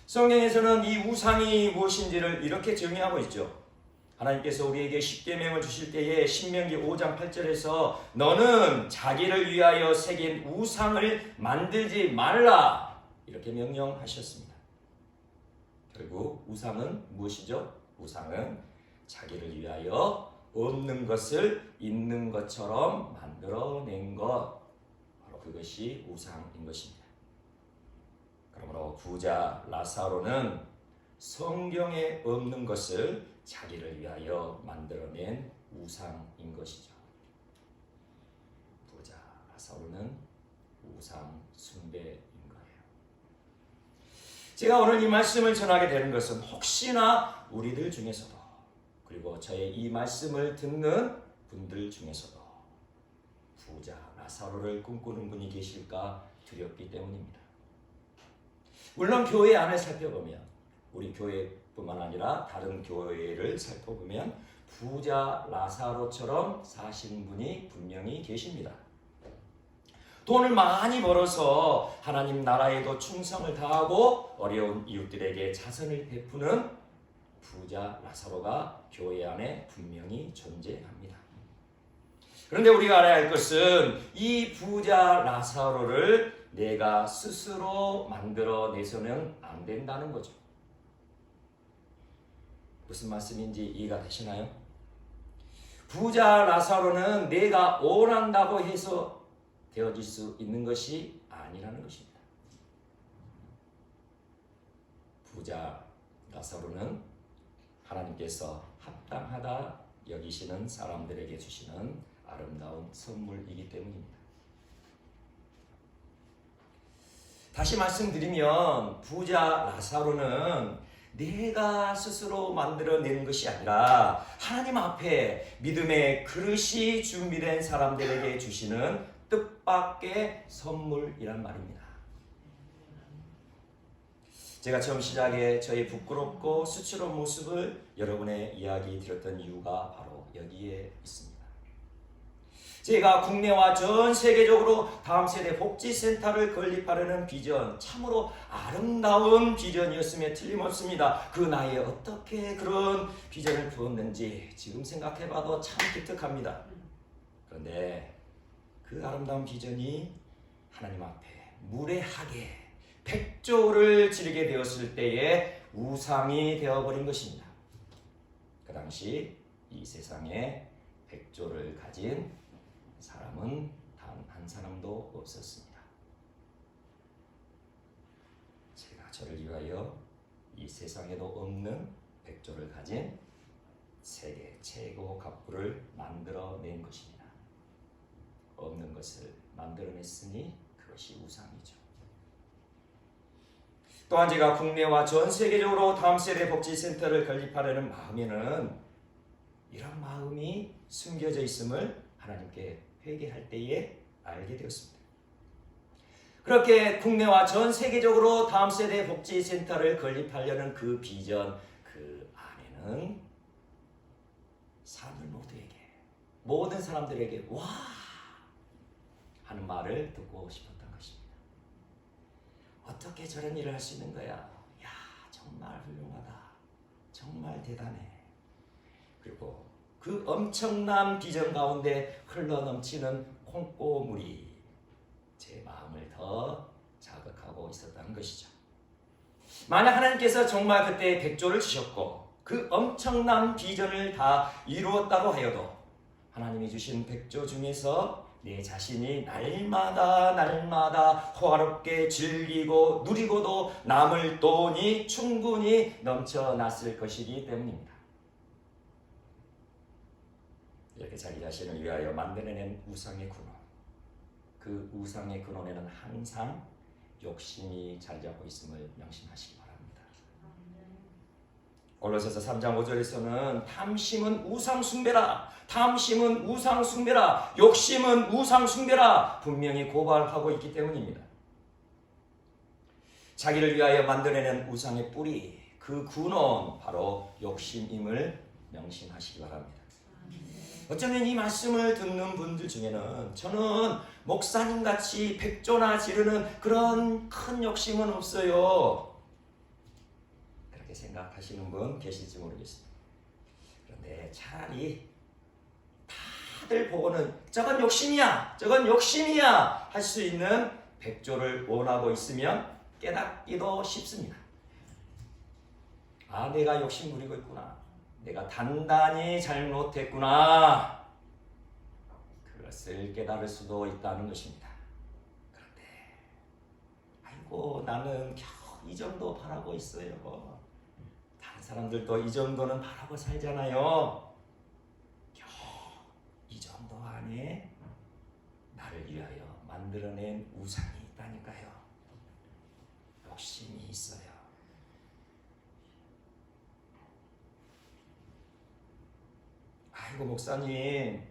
성경에서는 이 우상이 무엇인지를 이렇게 정의하고 있죠. 하나님께서 우리에게 십계명을 주실 때에 신명기 5장 8절에서 너는 자기를 위하여 새긴 우상을 만들지 말라 이렇게 명령하셨습니다. 결국 우상은 무엇이죠? 우상은 자기를 위하여 없는 것을 있는 것처럼 만들어낸 것, 바로 그것이 우상인 것입니다. 그러므로 부자 라사로는 성경에 없는 것을 자기를 위하여 만들어낸 우상인 것이죠. 부자 라사로는 우상 숭배인 거예요. 제가 오늘 이 말씀을 전하게 되는 것은 혹시나 우리들 중에서도 그리고 저의 이 말씀을 듣는 분들 중에서도 부자 라사로를 꿈꾸는 분이 계실까 두렵기 때문입니다. 물론 교회 안을 살펴보면 우리 교회뿐만 아니라 다른 교회를 살펴보면 부자 라사로처럼 사시는 분이 분명히 계십니다. 돈을 많이 벌어서 하나님 나라에도 충성을 다하고 어려운 이웃들에게 자선을 베푸는 부자 라사로가 교회 안에 분명히 존재합니다. 그런데 우리가 알아야 할 것은 이 부자 라사로를 내가 스스로 만들어내서는 안 된다는 거죠. 무슨 말씀인지 이해가 되시나요? 부자 라사로는 내가 원한다고 해서 되어질 수 있는 것이 아니라는 것입니다. 부자 라사로는 하나님께서 합당하다 여기시는 사람들에게 주시는 아름다운 선물이기 때문입니다. 다시 말씀드리면 부자 라사로는 내가 스스로 만들어내는 것이 아니라 하나님 앞에 믿음의 그릇이 준비된 사람들에게 주시는 뜻밖의 선물이란 말입니다. 제가 처음 시작에 저의 부끄럽고 수치로운 모습을 여러분의 이야기 드렸던 이유가 바로 여기에 있습니다. 제가 국내와 전 세계적으로 다음 세대 복지센터를 건립하려는 비전, 참으로 아름다운 비전이었음에 틀림없습니다. 그 나이에 어떻게 그런 비전을 두었는지 지금 생각해봐도 참 기특합니다. 그런데 그 아름다운 비전이 하나님 앞에 무례하게 백조를 지르게 되었을 때에 우상이 되어버린 것입니다. 그 당시 이 세상에 백조를 가진 사람은 단 한 사람도 없었습니다. 제가 저를 위하여 이 세상에도 없는 백조를 가진 세계 최고 갑부를 만들어낸 것입니다. 없는 것을 만들어냈으니 그것이 우상이죠. 또한 제가 국내와 전 세계적으로 다음 세대 복지센터를 건립하려는 마음에는 이런 마음이 숨겨져 있음을 하나님께 회개할 때에 알게 되었습니다. 그렇게 국내와 전 세계적으로 다음 세대 복지센터를 건립하려는 그 비전, 그 안에는 사람들 모두에게, 모든 사람들에게 와 하는 말을 듣고 싶었던 것입니다. 어떻게 저런 일을 할 수 있는 거야? 야, 정말 훌륭하다. 정말 대단해. 그리고 그 엄청난 비전 가운데 흘러넘치는 콩고물이 제 마음을 더 자극하고 있었다는 것이죠. 만약 하나님께서 정말 그때 백조를 주셨고 그 엄청난 비전을 다 이루었다고 하여도 하나님이 주신 백조 중에서 내 자신이 날마다 호화롭게 즐기고 누리고도 남을 돈이 충분히 넘쳐났을 것이기 때문입니다. 이렇게 자기 자신을 위하여 만들어낸 우상의 근원, 그 우상의 근원에는 항상 욕심이 자리 잡고 있음을 명심하시기 바랍니다. 골로새서 3장 5절에서는 탐심은 우상 숭배라, 탐심은 우상 숭배라, 욕심은 우상 숭배라 분명히 고발하고 있기 때문입니다. 자기를 위하여 만들어낸 우상의 뿌리, 그 근원 바로 욕심임을 명심하시기 바랍니다. 어쩌면 이 말씀을 듣는 분들 중에는 저는 목사님같이 백조나 지르는 그런 큰 욕심은 없어요, 그렇게 생각하시는 분 계실지 모르겠습니다. 그런데 차라리 다들 보고는 저건 욕심이야, 저건 욕심이야 할 수 있는 백조를 원하고 있으면 깨닫기도 쉽습니다. 아, 내가 욕심 부리고 있구나, 내가 단단히 잘못했구나, 그것을 깨달을 수도 있다는 것입니다. 그런데 아이고 나는 겨우 이 정도 바라고 있어요. 다른 사람들도 이 정도는 바라고 살잖아요. 겨우 이 정도 안에 나를 위하여 만들어낸 우상이 있다니까요. 욕심이 있어요. 아이고 목사님,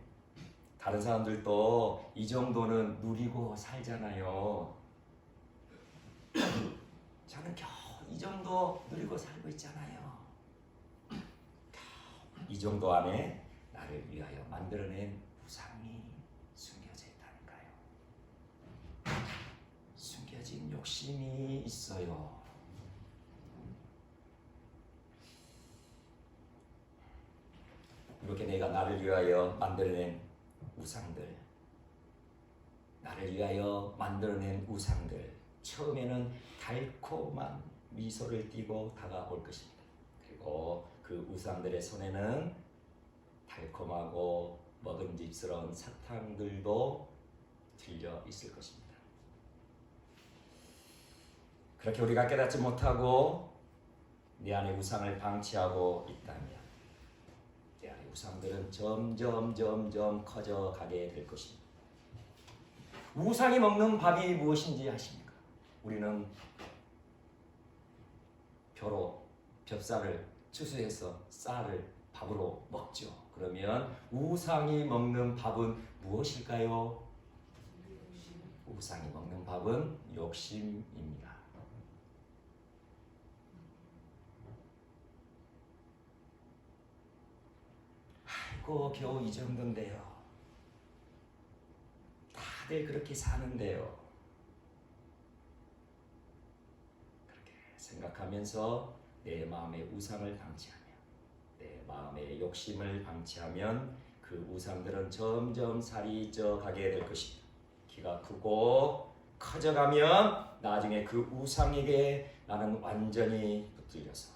다른 사람들도 이 정도는 누리고 살잖아요. 저는 겨우 이 정도 누리고 살고 있잖아요. 이 정도 안에 나를 위하여 만들어낸 우상이 숨겨져 있다니까요. 숨겨진 욕심이 있어요. 이렇게 내가 나를 위하여 만들어낸 우상들, 나를 위하여 만들어낸 우상들, 처음에는 달콤한 미소를 띠고 다가올 것입니다. 그리고 그 우상들의 손에는 달콤하고 먹음직스러운 사탕들도 들려 있을 것입니다. 그렇게 우리가 깨닫지 못하고 내 안에 우상을 방치하고 있다면 내 안에 우상들은 점점 커져가게 될 것입니다. 우상이 먹는 밥이 무엇인지 아십니까? 우리는 벼로 볍쌀을 추수해서 쌀을 밥으로 먹죠. 그러면 우상이 먹는 밥은 무엇일까요? 우상이 먹는 밥은 욕심입니다. 아이고 겨우 이 정도인데요. 다들 그렇게 사는데요. 그렇게 생각하면서 내 마음의 우상을 방치하며 내 마음의 욕심을 방치하면 그 우상들은 점점 살이 쪄 가게 될 것입니다. 키가 크고 커져가면 나중에 그 우상에게 나는 완전히 붙들려서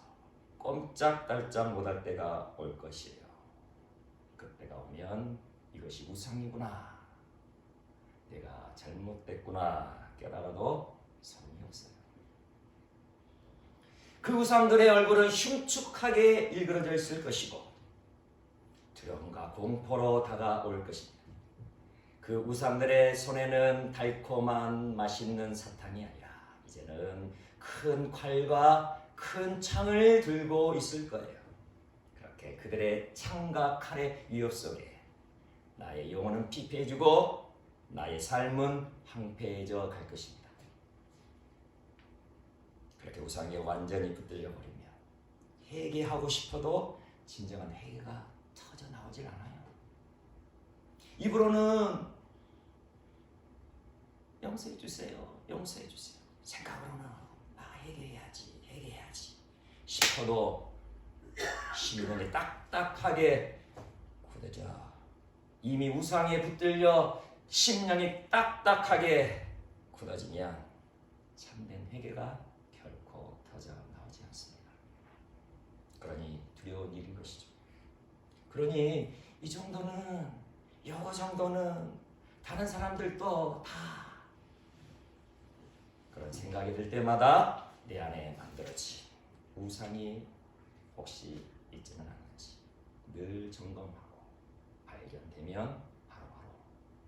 꼼짝달짝 못할 때가 올 것이에요. 그때가 오면 이것이 우상이구나, 내가 잘못됐구나 깨달아도 소용이 없어요. 그 우상들의 얼굴은 흉측하게 일그러져 있을 것이고 다 공포로 다가올 것입니다. 그 우상들의 손에는 달콤한 맛있는 사탕이 아니라 이제는 큰 칼과 큰 창을 들고 있을 거예요. 그렇게 그들의 창과 칼의 위협 속에 나의 영혼은 피폐해지고 나의 삶은 황폐해져 갈 것입니다. 그렇게 우상에 완전히 붙들려 버리면 회개하고 싶어도 진정한 회개가 터져 나오질 않아요. 입으로는 용서해 주세요, 용서해 주세요. 생각으로는 회개해야지 싶어도 심령이 딱딱하게 굳어져 이미 우상에 붙들려 심령이 딱딱하게 굳어지면 참된 회개가 결코 터져 나오지 않습니다. 그러니 두려운 일인 것이죠. 그러니 이 정도는 요거 정도는 다른 사람들도 다 그런 생각이 들 때마다 내 안에 만들어진 우상이 혹시 있지는 않은지 늘 점검하고 발견되면 바로바로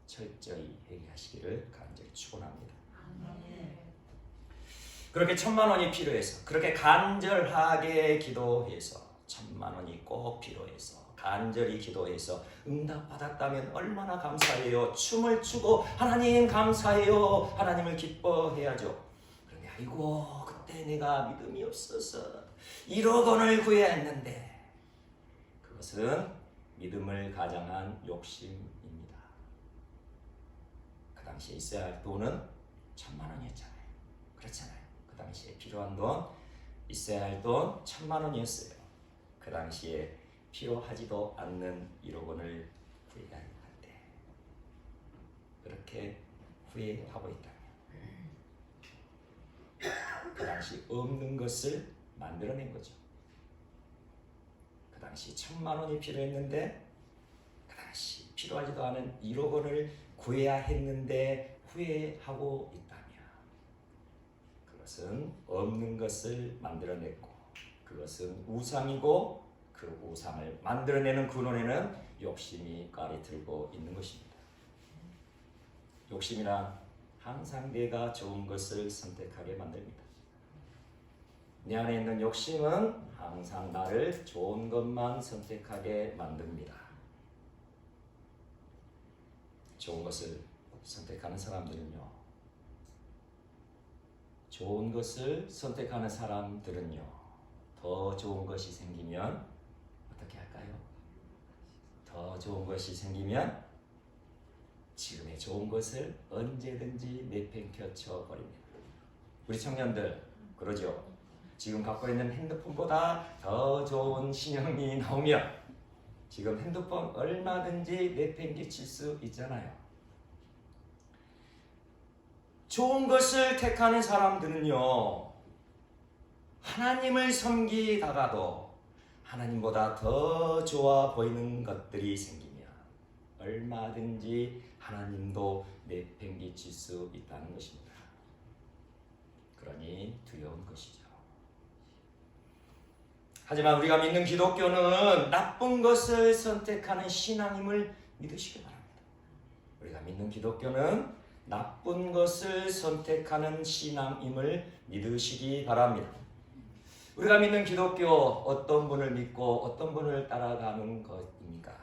철저히 회개하시기를 간절히 축원합니다. 그렇게 1,000만 원이 필요해서 그렇게 간절하게 기도해서 1,000만 원이 꼭 필요해서 간절히 기도해서 응답받았다면 얼마나 감사해요. 춤을 추고 하나님 감사해요. 하나님을 기뻐해야죠. 그런데 아이고 그때 내가 믿음이 없어서 1억 원을 구해야 했는데 그것은 믿음을 가장한 욕심입니다. 그 당시에 있어야 할 돈은 1,000만 원이었잖아요. 그렇잖아요. 그 당시에 필요한 돈, 있어야 할 돈 1,000만 원이었어요. 그 당시에 필요하지도 않는 1억 원을 구해야 할 때 그렇게 후회하고 있다면 그 당시 없는 것을 만들어낸 거죠. 그 당시 1,000만 원이 필요했는데 그 당시 필요하지도 않은 1억 원을 구해야 했는데 후회하고 있다면 그것은 없는 것을 만들어냈고 그것은 우상이고 그 우상을 만들어내는 근원에는 욕심이 깔이 들고 있는 것입니다. 욕심이란 항상 내가 좋은 것을 선택하게 만듭니다. 내 안에 있는 욕심은 항상 나를 좋은 것만 선택하게 만듭니다. 좋은 것을 선택하는 사람들은요. 좋은 것을 선택하는 사람들은요. 더 좋은 것이 생기면 어떻게 할까요? 더 좋은 것이 생기면 지금의 좋은 것을 언제든지 내팽겨쳐 버립니다. 우리 청년들 그러죠. 지금 갖고 있는 핸드폰보다 더 좋은 신형이 나오면 지금 핸드폰 얼마든지 내팽개칠 수 있잖아요. 좋은 것을 택하는 사람들은요. 하나님을 섬기다가도 하나님보다 더 좋아 보이는 것들이 생기면 얼마든지 하나님도 내팽개칠 수 있다는 것입니다. 그러니 두려운 것이죠. 하지만 우리가 믿는 기독교는 나쁜 것을 선택하는 신앙임을 믿으시기 바랍니다. 우리가 믿는 기독교는 나쁜 것을 선택하는 신앙임을 믿으시기 바랍니다. 우리가 믿는 기독교 어떤 분을 믿고 어떤 분을 따라가는 것입니까?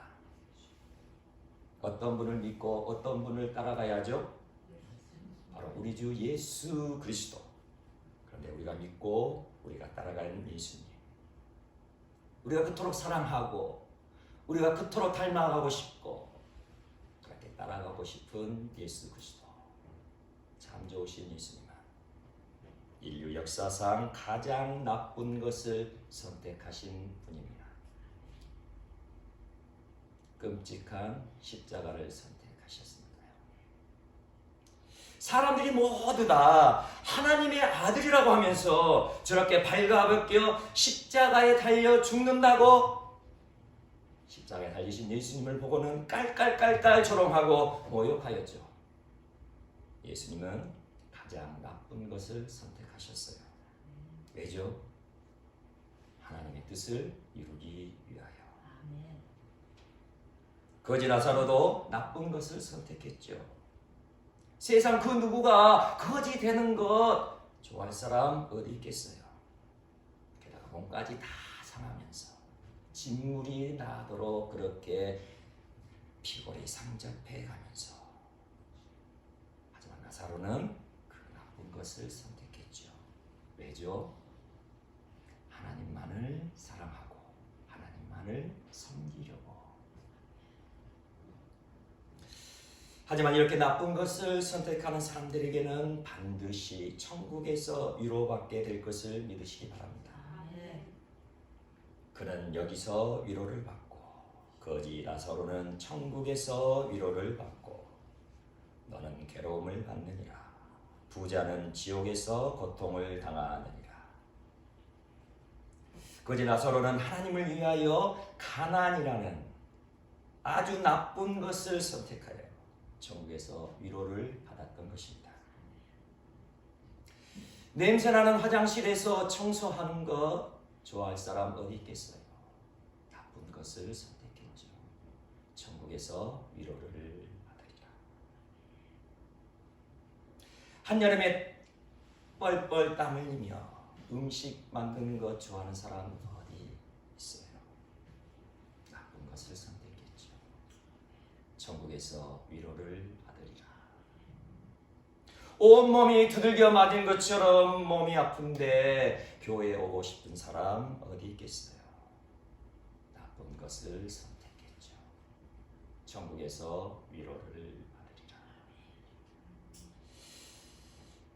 어떤 분을 믿고 어떤 분을 따라가야죠? 바로 우리 주 예수 그리스도. 그런데 우리가 믿고 우리가 따라가는 예수님. 우리가 그토록 사랑하고 우리가 그토록 닮아가고 싶고 그렇게 따라가고 싶은 예수 그리스도. 참 좋으신 예수님은 인류 역사상 가장 나쁜 것을 선택하신 분입니다. 끔찍한 십자가를 선택하셨습니다요. 사람들이 모두 다 하나님의 아들이라고 하면서 저렇게 발가벗겨 십자가에 달려 죽는다고 십자가에 달리신 예수님을 보고는 깔깔깔깔 조롱하고 모욕하였죠. 예수님은 가장 나쁜 것을 선택하셨어요. 왜죠? 하나님의 뜻을 이루기 위하여. 거지 나사로도 나쁜 것을 선택했죠. 세상 그 누구가 거지 되는 것 좋아할 사람 어디 있겠어요. 게다가 몸까지 다 상하면서 진물이 나도록 그렇게 피골이 상접해 가면서, 하지만 나사로는 그 나쁜 것을 선택했죠. 왜죠? 하나님만을 사랑하고 하나님만을 섬기려고. 하지만 이렇게 나쁜 것을 선택하는 사람들에게는 반드시 천국에서 위로받게 될 것을 믿으시기 바랍니다. 그는 여기서 위로를 받고 거지 나사로는 천국에서 위로를 받고, 너는 괴로움을 받느니라. 부자는 지옥에서 고통을 당하느니라. 거지 나사로는 하나님을 위하여 가난이라는 아주 나쁜 것을 선택하여 천국에서 위로를 받았던 것입니다. 냄새나는 화장실에서 청소하는 것 좋아할 사람 어디 있겠어요? 나쁜 것을 선택했죠. 천국에서 위로를 받으리라. 한여름에 뻘뻘 땀 흘리며 음식 만드는 것 좋아하는 사람 어디 있어요? 나쁜 것을 선택했죠. 천국에서 위로를 받으리라. 온몸이 두들겨 맞은 것처럼 몸이 아픈데 교회에 오고 싶은 사람 어디 있겠어요? 나쁜 것을 선택했죠. 천국에서 위로를 받으리라.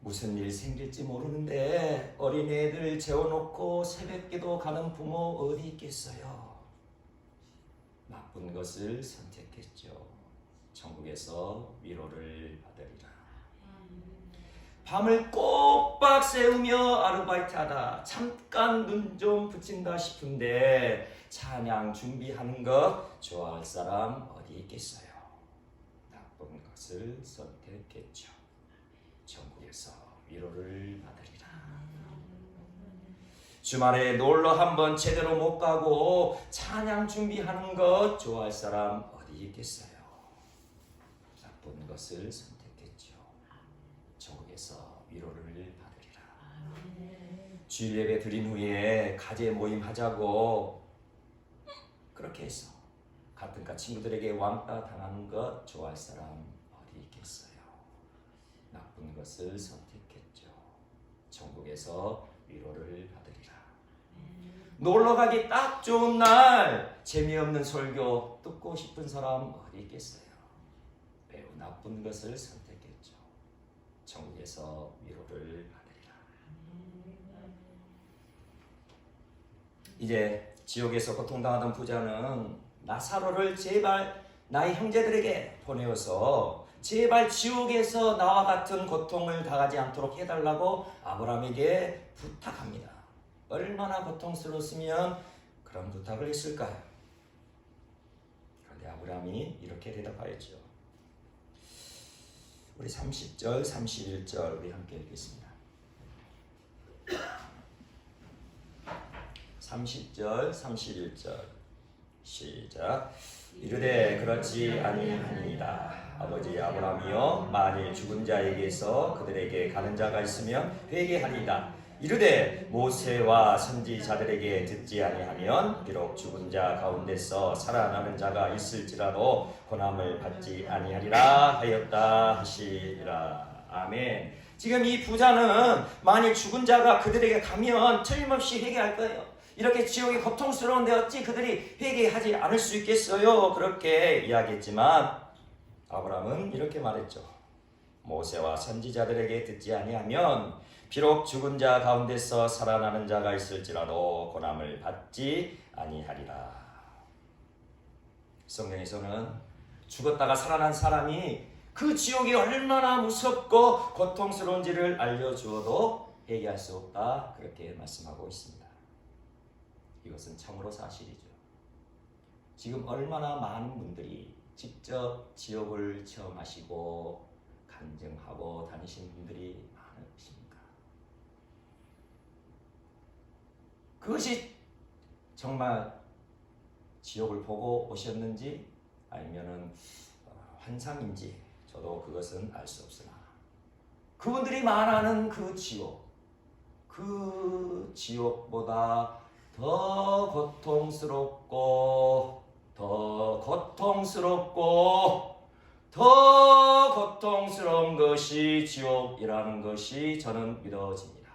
무슨 일 생길지 모르는데 어린애들 재워놓고 새벽기도 가는 부모 어디 있겠어요? 나쁜 것을 선택했죠. 천국에서 위로를 받으리라. 밤을 꼬박 새우며 아르바이트하다 잠깐 눈 좀 붙인다 싶은데 찬양 준비하는 것 좋아할 사람 어디 있겠어요? 나쁜 것을 선택했죠. 천국에서 위로를 받으리라. 주말에 놀러 한번 제대로 못 가고 찬양 준비하는 것 좋아할 사람 어디 있겠어요? 나쁜 것을 선택했죠. 천국에서 위로를 받으리라. 주일 예배 드린 후에 가제 모임 하자고 그렇게 해서 같은 과 친구들에게 왕따 당하는 것 좋아할 사람 어디 있겠어요? 나쁜 것을 선택했죠. 천국에서 위로를 받으리라. 놀러 가기 딱 좋은 날 재미없는 설교 듣고 싶은 사람 어디 있겠어요? 매우 나쁜 것을 선택했죠. 천국에서 위로를 받으리라. 이제 지옥에서 고통당하던 부자는 나사로를 제발 나의 형제들에게 보내어서 제발 지옥에서 나와 같은 고통을 당하지 않도록 해달라고 아브라함에게 부탁합니다. 얼마나 고통스러웠으면 그런 부탁을 했을까요? 그런데 아브라함이 이렇게 대답하였죠. 우리 30절, 31절 우리 함께 읽겠습니다. 30절, 31절 시작. 이르되 그렇지 아니하니이다. 아버지 아브라함이여 만일 죽은 자에게서 그들에게 가는 자가 있으면 회개하리이다. 이르되 모세와 선지자들에게 듣지 아니하면 비록 죽은 자 가운데서 살아나는 자가 있을지라도 고난을 받지 아니하리라 하였다 하시리라. 아멘. 지금 이 부자는 만일 죽은 자가 그들에게 가면 틀림없이 회개할 거예요. 이렇게 지옥이 고통스러운데 어찌 그들이 회개하지 않을 수 있겠어요? 그렇게 이야기했지만 아브라함은 이렇게 말했죠. 모세와 선지자들에게 듣지 아니하면 비록 죽은 자 가운데서 살아나는 자가 있을지라도 고난을 받지 아니하리라. 성경에서는 죽었다가 살아난 사람이 그 지옥이 얼마나 무섭고 고통스러운지를 알려주어도 회개할 수 없다. 그렇게 말씀하고 있습니다. 이것은 참으로 사실이죠. 지금 얼마나 많은 분들이 직접 지옥을 체험하시고 간증하고 다니신 분들이 많으십니까? 그것이 정말 지옥을 보고 오셨는지 아니면은 환상인지 저도 그것은 알 수 없으나 그분들이 말하는 그 지옥보다 더 고통스럽고 더 고통스러운 것이 지옥이라는 것이 저는 믿어집니다.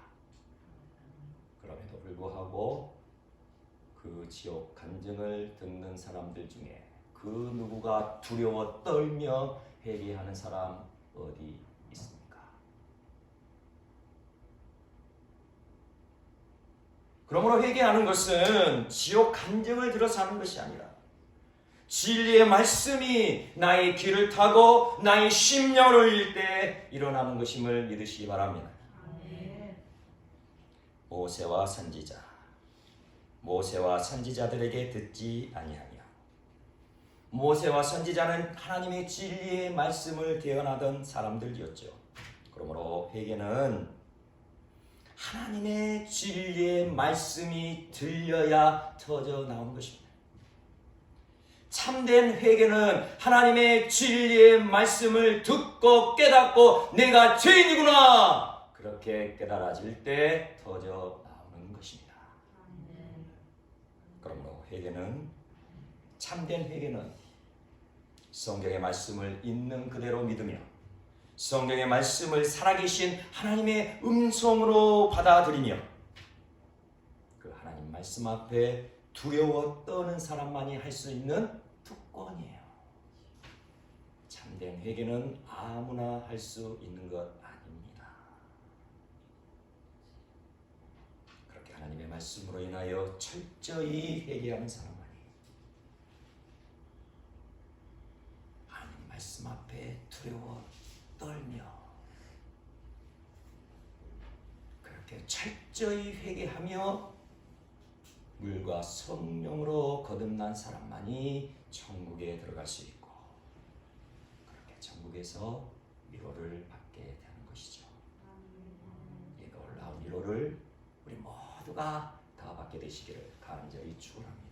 그럼에도 불구하고 그 지옥 간증을 듣는 사람들 중에 그 누구가 두려워 떨며 회개하는 사람 어디 있습니까? 그러므로 회개하는 것은 지옥 간증을 들어서 하는 것이 아니라 진리의 말씀이 나의 귀를 타고 나의 심령을 울릴 때 일어나는 것임을 믿으시기 바랍니다. 모세와 선지자들에게 듣지 아니하며 모세와 선지자는 하나님의 진리의 말씀을 대언하던 사람들이었죠. 그러므로 회개는 하나님의 진리의 말씀이 들려야 터져 나오는 것입니다. 참된 회개는 하나님의 진리의 말씀을 듣고 깨닫고 내가 죄인이구나 그렇게 깨달아질 때 터져 나오는 것입니다. 그러므로 참된 회개는 성경의 말씀을 있는 그대로 믿으며 성경의 말씀을 살아계신 하나님의 음성으로 받아들이며 그 하나님 말씀 앞에 두려워 떠는 사람만이 할 수 있는 특권이에요. 참된 회개는 아무나 할 수 있는 것 아닙니다. 그렇게 하나님의 말씀으로 인하여 철저히 회개하는 사람만이 하나님 말씀 앞에 두려워 떨며 그렇게 철저히 회개하며 물과 성령으로 거듭난 사람만이 천국에 들어갈 수 있고 그렇게 천국에서 위로를 받게 되는 것이죠. 이 놀라운 위로를 우리 모두가 다 받게 되시기를 간절히 축원합니다.